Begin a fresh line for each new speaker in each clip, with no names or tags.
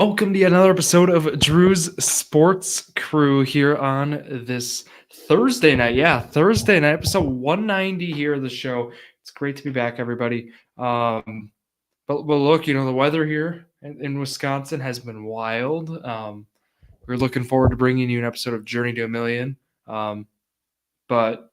Welcome to another episode of Drew's Sports Crew here on this Thursday night. Yeah, Thursday night, episode 190 here of the show. It's great to be back, everybody. But look, the weather here in Wisconsin has been wild. We're looking forward to bringing you an episode of Journey to a Million. But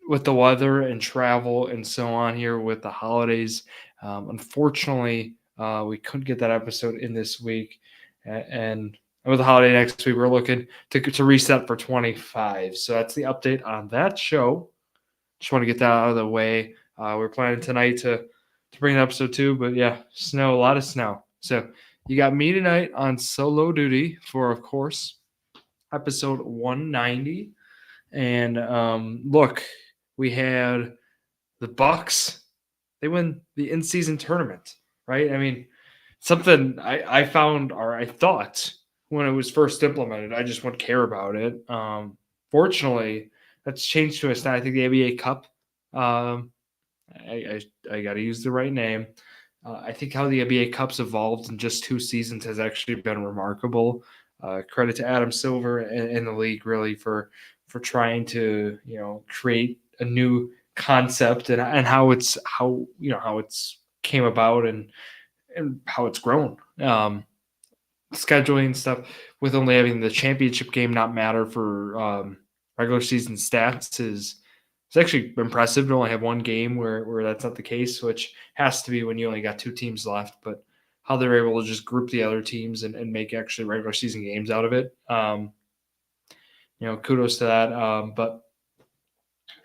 with the weather and travel and so on here with the holidays, unfortunately, we couldn't get that episode in this week. And with the holiday next week, we're looking to reset for 25. So that's the update on that show. Just want to get that out of the way. We're planning tonight to bring an episode 2, but yeah, a lot of snow. So you got me tonight on solo duty for, of course, episode 190. And look, we had the Bucks. They win the in-season tournament, right? I mean, something I found, or I thought when it was first implemented, I just wouldn't care about it. Fortunately, that's changed to us now. I think the NBA Cup. I got to use the right name. I think how the NBA Cup's evolved in just 2 seasons has actually been remarkable. Credit to Adam Silver and the league really for trying to create a new concept and how it's came about and how it's grown. Scheduling stuff with only having the championship game not matter for regular season stats is it's actually impressive to only have one game where that's not the case, which has to be when you only got 2 teams left. But how they're able to just group the other teams and make actually regular season games out of it. Kudos to that. But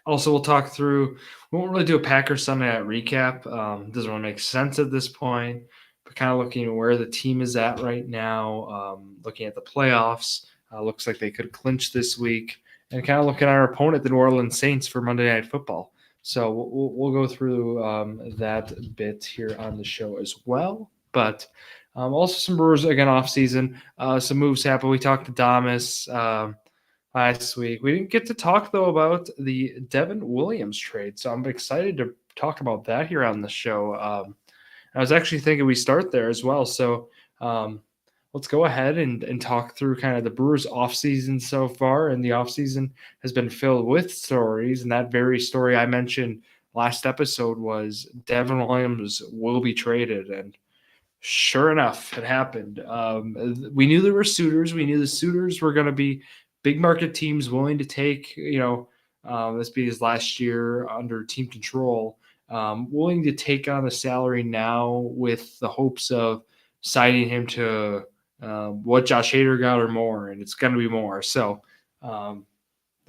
also we'll talk through, we won't really do a Packers Sunday night recap. Doesn't really make sense at this point, but kind of looking at where the team is at right now, looking at the playoffs. Looks like they could clinch this week, and kind of looking at our opponent, the New Orleans Saints, for Monday Night Football. So we'll go through that bit here on the show as well. But also some Brewers, again, off season. Some moves happen. We talked to Damas last week. We didn't get to talk, though, about the Devin Williams trade. So I'm excited to talk about that here on the show. I was actually thinking we start there as well. So let's go ahead and talk through kind of the Brewers offseason so far. And the offseason has been filled with stories. And that very story I mentioned last episode was Devin Williams will be traded. And sure enough, it happened. We knew there were suitors. We knew the suitors were going to be big market teams willing to take, this being his last year under team control, willing to take on the salary now with the hopes of signing him to what Josh Hader got or more, and it's going to be more. So the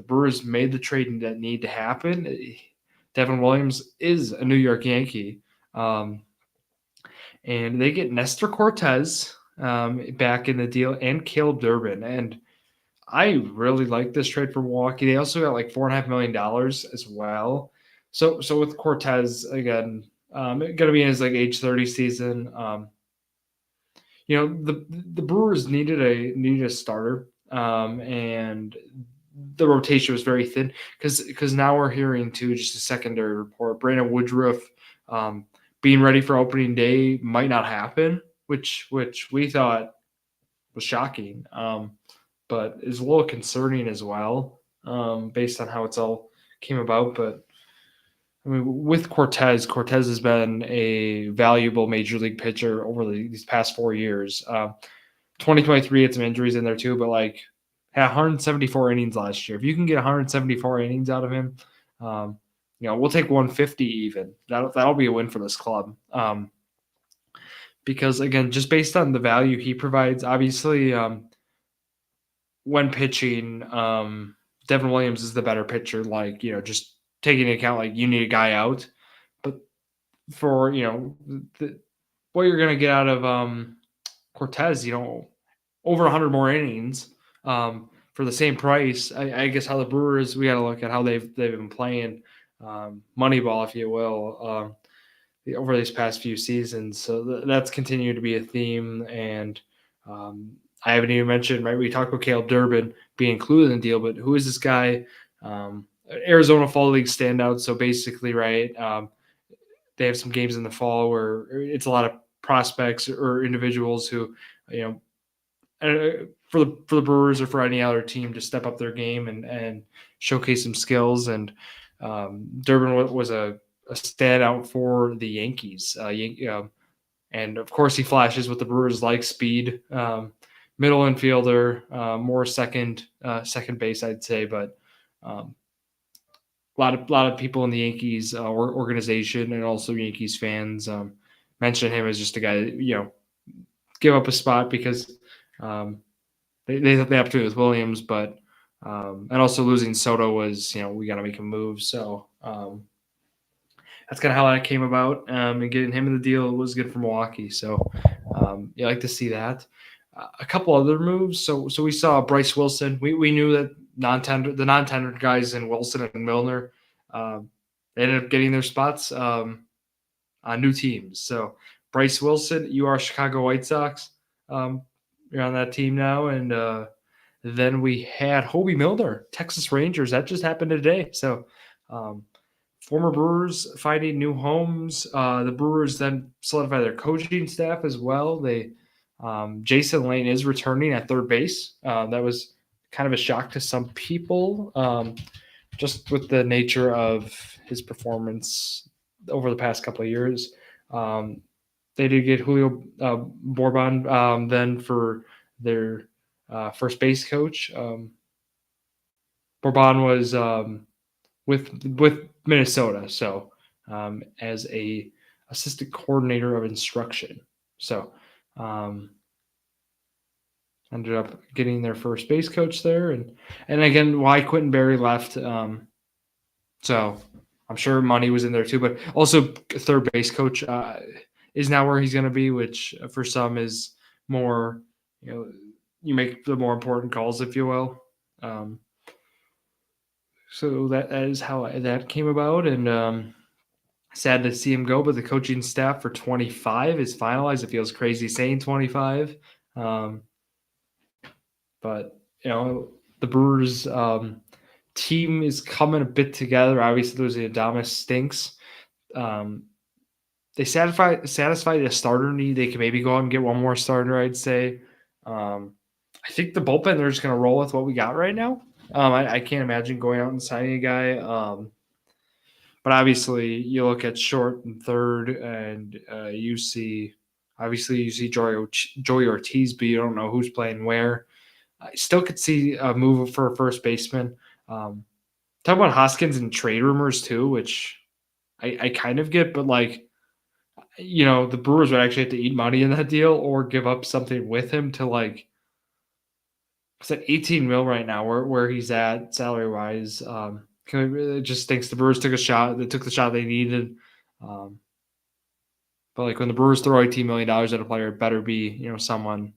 Brewers made the trade that need to happen. Devin Williams is a New York Yankee, and they get Nestor Cortez back in the deal and Caleb Durbin. And I really like this trade for Milwaukee. They also got like $4.5 million as well. So with Cortez again, going to be in his like age 30 season. The Brewers needed a starter, and the rotation was very thin because now we're hearing too just a secondary report. Brandon Woodruff being ready for opening day might not happen, which we thought was shocking. But is a little concerning as well, based on how it's all came about. But I mean, with Cortez has been a valuable major league pitcher over these past 4 years. 2023 had some injuries in there too, but had 174 innings last year. If you can get 174 innings out of him, we'll take 150 even. That'll be a win for this club. Because again, just based on the value he provides, obviously. When pitching, Devin Williams is the better pitcher, just taking into account, you need a guy out. But for, what you're going to get out of Cortez, over 100 more innings for the same price. I guess how the Brewers, we got to look at how they've been playing Moneyball, if you will, over these past few seasons. So that's continued to be a theme. And I haven't even mentioned, right? We talked about Caleb Durbin being included in the deal, but who is this guy? Arizona Fall League standout. So basically, right, they have some games in the fall where it's a lot of prospects or individuals who, for the Brewers or for any other team to step up their game and showcase some skills. And Durbin was a standout for the Yankees. And of course, he flashes what the Brewers like: speed, middle infielder, more second base, I'd say. But a lot of people in the Yankees organization and also Yankees fans mention him as just a guy that, give up a spot because they have the opportunity with Williams, but and also losing Soto was, we got to make a move. So that's kind of how that came about. And getting him in the deal was good for Milwaukee. So you like to see that. A couple other moves. So we saw Bryce Wilson. We knew that the non-tendered guys in Wilson and Milner, they ended up getting their spots on new teams. So Bryce Wilson, you are Chicago White Sox. You're on that team now. And then we had Hobie Milner, Texas Rangers. That just happened today. So former Brewers finding new homes. The Brewers then solidify their coaching staff as well. Jason Lane is returning at third base. That was kind of a shock to some people, just with the nature of his performance over the past couple of years. They did get Julio Bourbon then for their first base coach. Bourbon was with Minnesota, so as a assistant coordinator of instruction. So ended up getting their first base coach there, and again, why Quentin Berry left. So I'm sure money was in there too, but also third base coach is now where he's going to be, which for some is more, you make the more important calls, if you will. So that is how that came about, and sad to see him go. But the coaching staff for 25 is finalized. It feels crazy saying 25, but the Brewers team is coming a bit together. Obviously, losing Adames stinks. They satisfy the starter need. They can maybe go out and get one more starter, I'd say. I think the bullpen, they're just going to roll with what we got right now. I can't imagine going out and signing a guy. But obviously, you look at short and third, and you see Joey Ortiz, but you don't know who's playing where. I still could see a move for a first baseman. Talk about Hoskins and trade rumors too, which I kind of get, but the Brewers would actually have to eat money in that deal or give up something with him to it's at 18 mil right now where he's at salary wise. It just thinks the Brewers took the shot they needed. But when the Brewers throw $18 million at a player, it better be, someone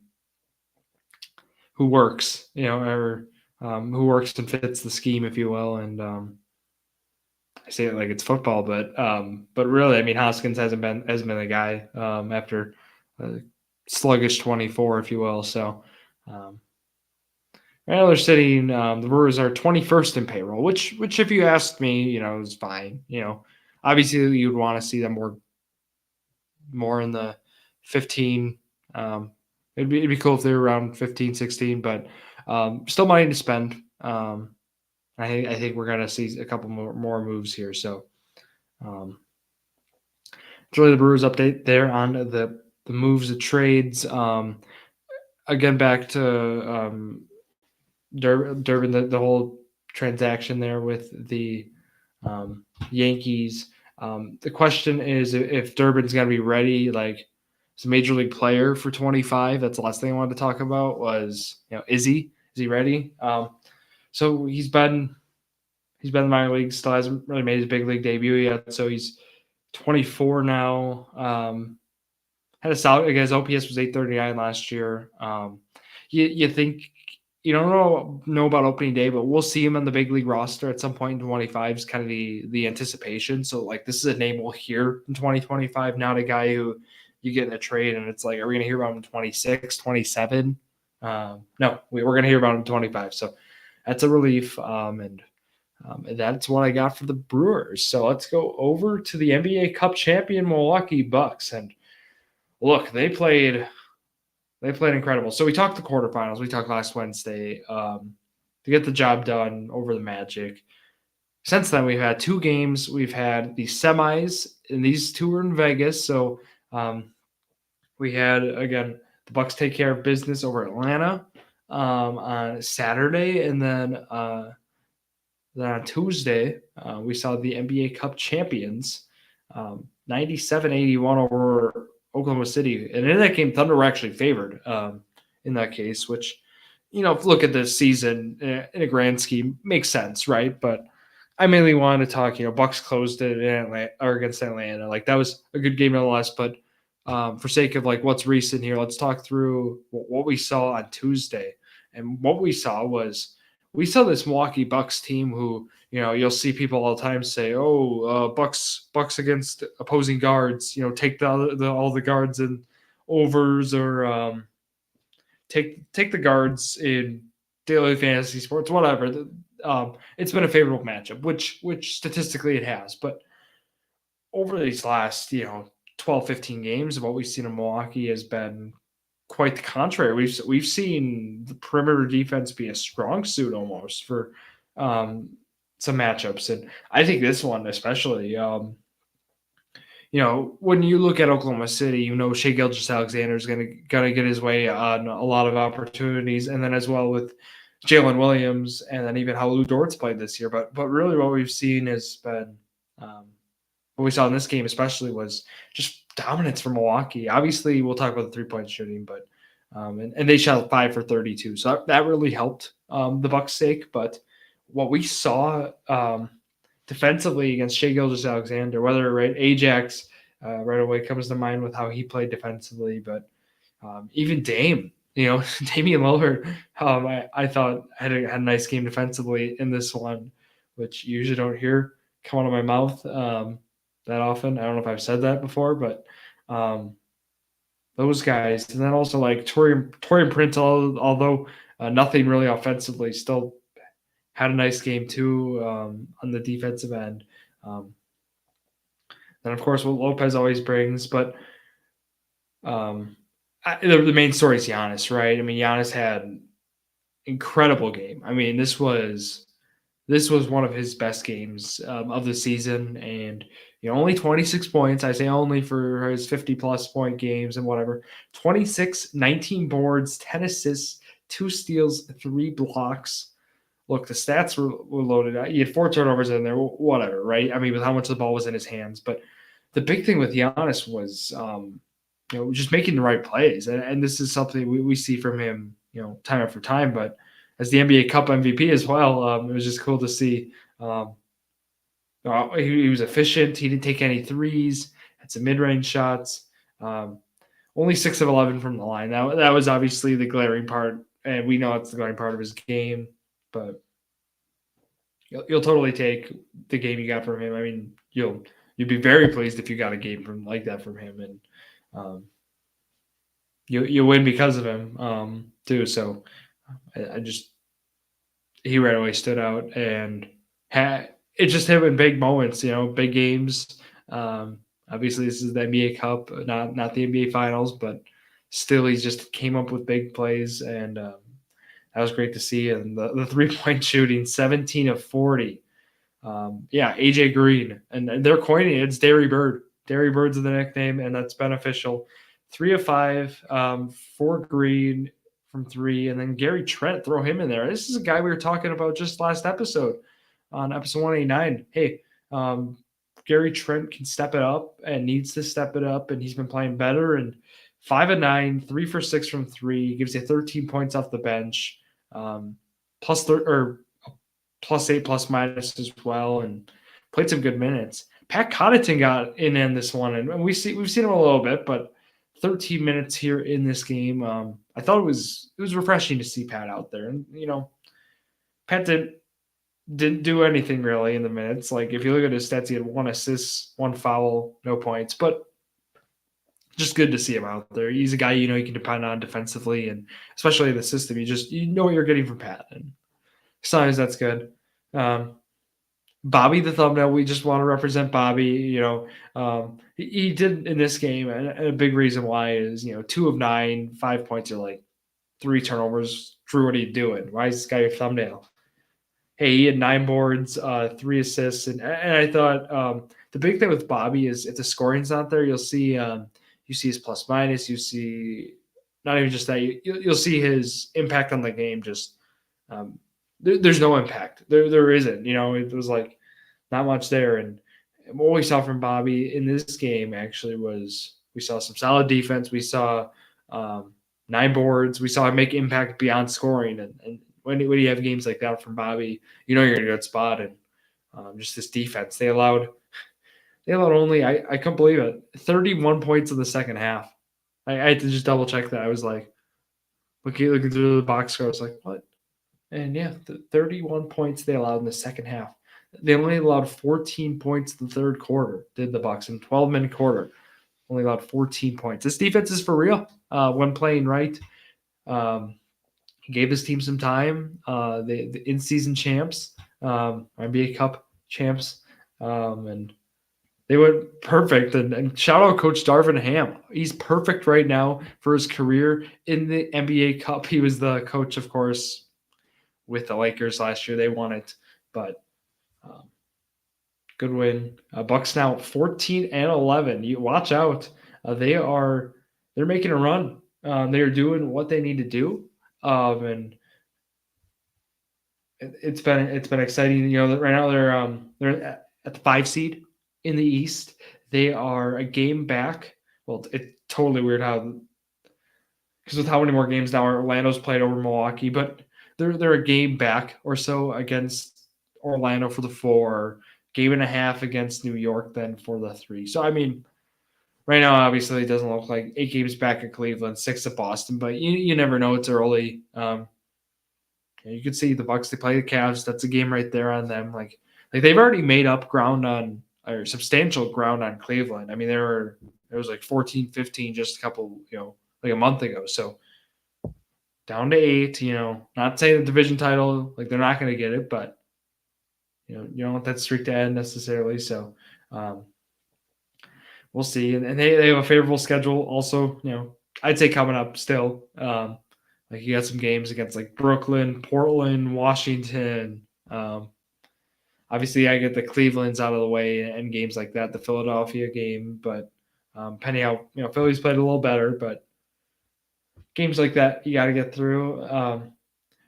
who works, or who works and fits the scheme, if you will. And I say it like it's football, but really, I mean, Hoskins hasn't been the guy after sluggish 24, if you will. So right now they're sitting. The Brewers are 21st in payroll, which if you asked me, is fine. Obviously you'd want to see them more in the 15. It'd be cool if they were around 15, 16, but still money to spend. I think we're gonna see a couple more moves here. So, it's really the Brewers update there on the moves, the trades. Again, back to Durbin, the whole transaction there with the Yankees. The question is if Durbin's gonna be ready, as a major league player for 25. That's the last thing I wanted to talk about was, is he ready? So he's been in the minor leagues, still hasn't really made his big league debut yet. So he's 24 now. Had a solid, his OPS was 839 last year. You think you don't know about opening day, but we'll see him on the big league roster at some point in 25 is kind of the anticipation. So this is a name we'll hear in 2025, not a guy who you get in a trade and it's are we going to hear about him in 26, 27? No, we're going to hear about him in 25. So that's a relief. And that's what I got for the Brewers. So let's go over to the NBA Cup champion Milwaukee Bucks. And look, they played They played incredible. So we talked the quarterfinals. We talked last Wednesday to get the job done over the Magic. Since then, we've had 2 games. We've had the semis, and these 2 were in Vegas. So we had, again, the Bucks take care of business over Atlanta on Saturday, and then on Tuesday, we saw the NBA Cup champions 97-81 over Oklahoma City. And in that game, Thunder were actually favored in that case, which, if you look at the season in a grand scheme, makes sense, right? But I mainly wanted to talk, Bucks closed it in Atlanta, or against Atlanta. Like, that was a good game nonetheless. But for sake of like what's recent here, let's talk through what we saw on Tuesday. And what we saw this Milwaukee Bucks team who, you'll see people all the time say, "Oh, Bucks against opposing guards. Take all the guards in overs, or take the guards in daily fantasy sports, whatever." It's been a favorable matchup, which statistically it has. But over these last 12, 15 games, what we've seen in Milwaukee has been quite the contrary. We've seen the perimeter defense be a strong suit almost for some matchups, and I think this one especially. When you look at Oklahoma City, Shai Gilgeous-Alexander is gonna get his way on a lot of opportunities, and then as well with Jalen Williams, and then even how Lou Dort's played this year. But really, what we've seen has been what we saw in this game, especially, was just dominance from Milwaukee. Obviously, we'll talk about the 3-point shooting, but and they shot 5 for 32, so that really helped the Bucks' sake. But what we saw defensively against Shai Gilgeous-Alexander, whether right Ajax right away comes to mind with how he played defensively, but even Dame, Damian Lillard, I thought had a nice game defensively in this one, which you usually don't hear come out of my mouth that often. I don't know if I've said that before, but those guys, and then also like Taurean Prince, although nothing really offensively, still had a nice game too on the defensive end. Then of course what Lopez always brings, but the main story is Giannis, right? I mean, Giannis had an incredible game. I mean, this was one of his best games of the season, and only 26 points. I say only for his 50-plus point games and whatever. 26, 19 boards, 10 assists, 2 steals, 3 blocks. Look, the stats were loaded out. He had 4 turnovers in there, whatever, right? I mean, with how much the ball was in his hands. But the big thing with Giannis was, just making the right plays. And this is something we see from him, time after time. But as the NBA Cup MVP as well, it was just cool to see. He was efficient. He didn't take any threes. Had some mid-range shots. Only 6 of 11 from the line. That was obviously the glaring part, and we know it's the glaring part of his game. But you'll totally take the game you got from him. I mean, you'd be very pleased if you got a game like that from him, and you win because of him too. So he right away stood out, and it just him in big moments, big games. Obviously, this is the NBA Cup, not the NBA Finals, but still, he just came up with big plays, and that was great to see. And the 3-point shooting, 17 of 40. AJ Green, and they're coining it. It's Derry Bird. Derry Bird's the nickname, and that's beneficial. 3 of 5 for Green from 3, and then Gary Trent, throw him in there. This is a guy we were talking about just last episode on episode 189. Hey, Gary Trent can step it up and needs to step it up, and he's been playing better. And 5 of 9, 3 for 6 from 3, gives you 13 points off the bench, plus 8 plus minus as well, and played some good minutes. Pat Connaughton got in this one, and we've seen him a little bit, but 13 minutes here in this game. I thought it was refreshing to see Pat out there, and Pat didn't do anything really in the minutes. Like, if you look at his stats, he had 1 assist, 1 foul, no points, but just good to see him out there. He's a guy you can depend on defensively, and especially in the system. You know what you're getting from Pat, and sometimes that's good. Bobby the thumbnail. We just want to represent Bobby. He did in this game, and a big reason why is 2 of 9, 5 points are like 3 turnovers. Drew, what are you doing? Why is this guy your thumbnail? Hey, he had 9 boards, 3 assists, and I thought the big thing with Bobby is if the scoring's not there, you'll see you see his plus minus, you see not even just that, you'll see his impact on the game. Just there's no impact. There isn't. It was like not much there. And what we saw from Bobby in this game actually was we saw some solid defense. We saw 9 boards. We saw him make impact beyond scoring. And when you have games like that from Bobby, you're in a good spot. And just this defense, they allowed only, I couldn't believe it, 31 points in the second half. I had to just double check that. I was like, looking through the box score, I was like, what? And yeah, 31 points they allowed in the second half. They only allowed 14 points in the third quarter, did the Bucks, in 12-minute quarter. Only allowed 14 points. This defense is for real when playing right. He gave his team some time. The in-season champs, NBA Cup champs, and they went perfect. And shout out Coach Darvin Ham. He's perfect right now for his career in the NBA Cup. He was the coach, of course, with the Lakers last year. They won it, but good win. Bucks now 14-11. You watch out. They're making a run. They are doing what they need to do, and it's been exciting. Right now they're at the 5 seed in the East. They are a game back. Well, it's totally weird because with how many more games now Orlando's played over Milwaukee, but they're a game back or so against Orlando for the 4, game and a half against New York then for the 3. So I mean, right now obviously it doesn't look like 8 games back at Cleveland, 6 at Boston, but you never know. It's early. You can see the Bucks. They play the Cavs. That's a game right there on them. Like they've already made up ground on, or substantial ground on Cleveland. I mean, it was like 14-15 just a couple, like a month ago. So down to 8. Not saying the division title, like they're not going to get it, but you don't want that streak to end necessarily. So we'll see. And they have a favorable schedule also. I'd say coming up still. Like you got some games against like Brooklyn, Portland, Washington. Obviously, I get the Cleveland's out of the way and games like that, the Philadelphia game. But depending how Philly's played a little better, but games like that you got to get through.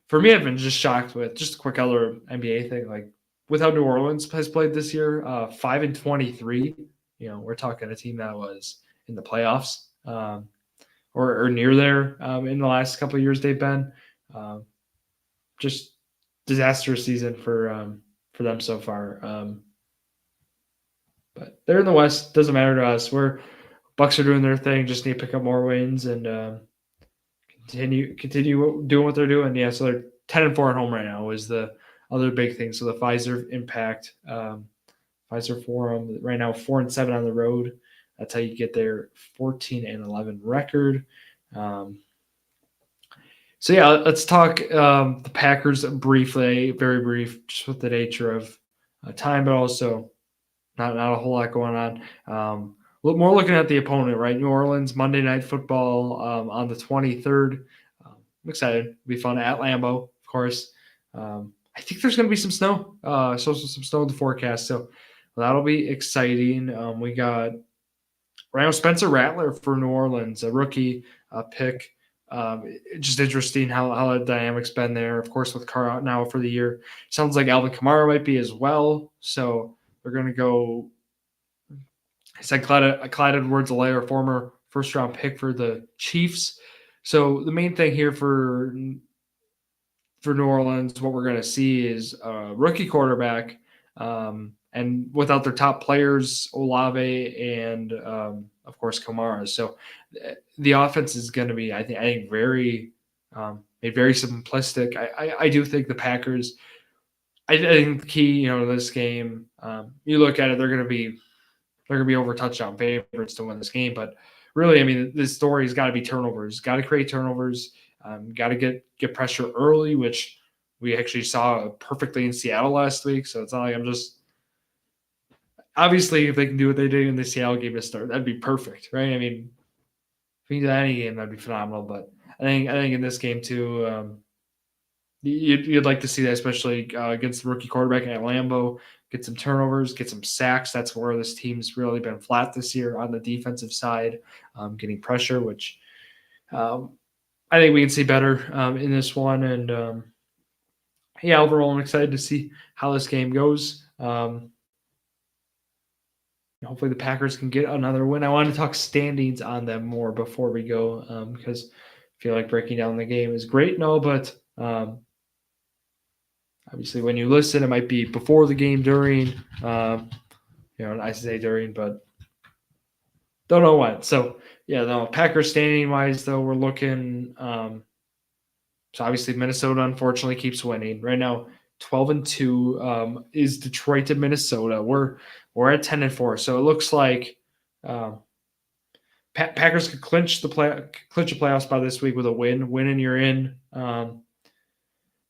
For me, I've been just shocked with just a quick other NBA thing, like with how New Orleans has played this year, 5-23. We're talking a team that was in the playoffs. Or near there in the last couple of years they've been. Just disastrous season for them so far. But they're in the West. Doesn't matter to us. Bucks are doing their thing. Just need to pick up more wins and continue doing what they're doing. Yeah, so they're 10-4 at home right now is the other big thing. So the Pfizer impact, Pfizer Forum right now 4-7 on the road. That's how you get their 14-11 record. So yeah, let's talk the Packers briefly, very brief, just with the nature of time, but also not a whole lot going on. More looking at the opponent, right? New Orleans, Monday Night Football on the 23rd. I'm excited. It'll be fun at Lambeau, of course. I think there's going to be some snow, some snow in the forecast, so that'll be exciting. We got right now Spencer Rattler for New Orleans, a rookie pick. Just interesting how the dynamic's been there. Of course, with Carr out now for the year, sounds like Alvin Kamara might be as well. So they're going to go. I said Clyde Edwards-Helaire, former first-round pick for the Chiefs. So the main thing here for New Orleans, what we're going to see is a rookie quarterback, and without their top players, Olave and of course Kamara. So the offense is going to be, I think, very simplistic. I do think the Packers. I think the key, to this game, you look at it, they're going to be over touchdown favorites to win this game. But really, I mean, this story's got to be turnovers. Got to create turnovers. Got to get pressure early, which we actually saw perfectly in Seattle last week. So it's not like I'm just obviously, if they can do what they did in the Seattle game to start, that'd be perfect, right? I mean, if we can do any game, that'd be phenomenal. But I think in this game too, you'd like to see that, especially against the rookie quarterback at Lambeau. Get some turnovers, get some sacks. That's where this team's really been flat this year on the defensive side, getting pressure, which um, I think we can see better in this one. And yeah, overall, I'm excited to see how this game goes. Hopefully, the Packers can get another win. I want to talk standings on them more before we go because I feel like breaking down the game is great. No, but obviously, when you listen, it might be before the game, during. I say during, but don't know what. So yeah, no, Packers standing wise, though, we're looking. So obviously, Minnesota unfortunately keeps winning right now. 12-2 is Detroit and Minnesota. We're at 10-4, so it looks like Packers could clinch a playoff spot this week with a win. Win and you're in.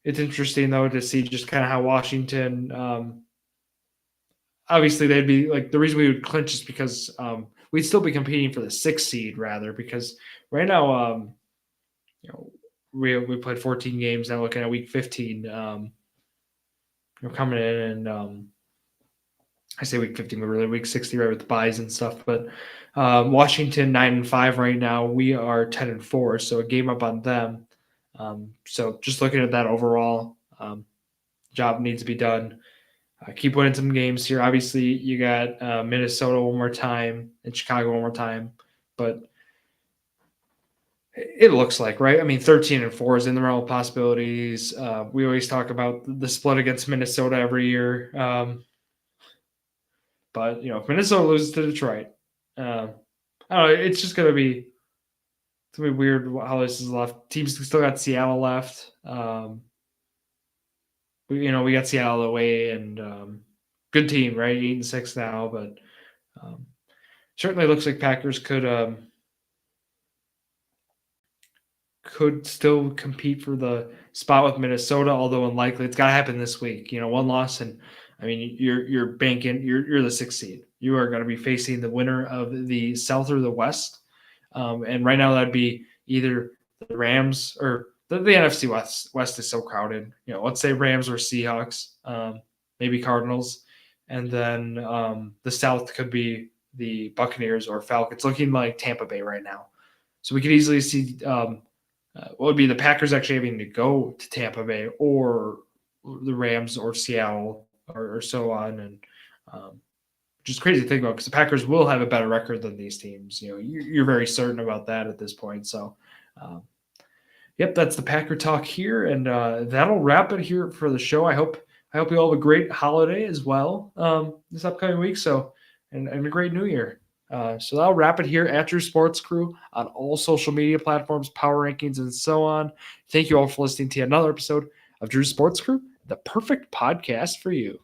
It's interesting though to see just kind of how Washington. Obviously, they'd be like the reason we would clinch is because we'd still be competing for the 6th seed rather because right now, we played 14 games now. Looking at week 15, coming in and I say week 15, but really week 60, right, with the buys and stuff. But Washington 9-5 right now. We are 10-4, so a game up on them. So just looking at that overall, job needs to be done. Keep winning some games here. Obviously, you got Minnesota one more time and Chicago one more time, but it looks like, right? I mean, 13-4 is in the realm of possibilities. We always talk about the split against Minnesota every year. But if Minnesota loses to Detroit, I don't know. It's just gonna be weird how this is left. Teams still got Seattle left. We got Seattle away and good team, right? 8-6 now, but certainly looks like Packers could still compete for the spot with Minnesota, although unlikely. It's got to happen this week. One loss, and I mean you're banking. You're the 6th seed. You are going to be facing the winner of the South or the West, and right now that'd be either the Rams or the NFC West. West is so crowded. Let's say Rams or Seahawks, maybe Cardinals, and then the South could be the Buccaneers or Falcons. Looking like Tampa Bay right now, so we could easily see. What would be the Packers actually having to go to Tampa Bay or the Rams or Seattle or so on, and just crazy to think about because the Packers will have a better record than these teams. You're very certain about that at this point. So, yep, that's the Packer talk here, and that'll wrap it here for the show. I hope you all have a great holiday as well this upcoming week. So, and a great New Year. So that'll wrap it here at Drew Sports Crew on all social media platforms, power rankings, and so on. Thank you all for listening to another episode of Drew Sports Crew, the perfect podcast for you.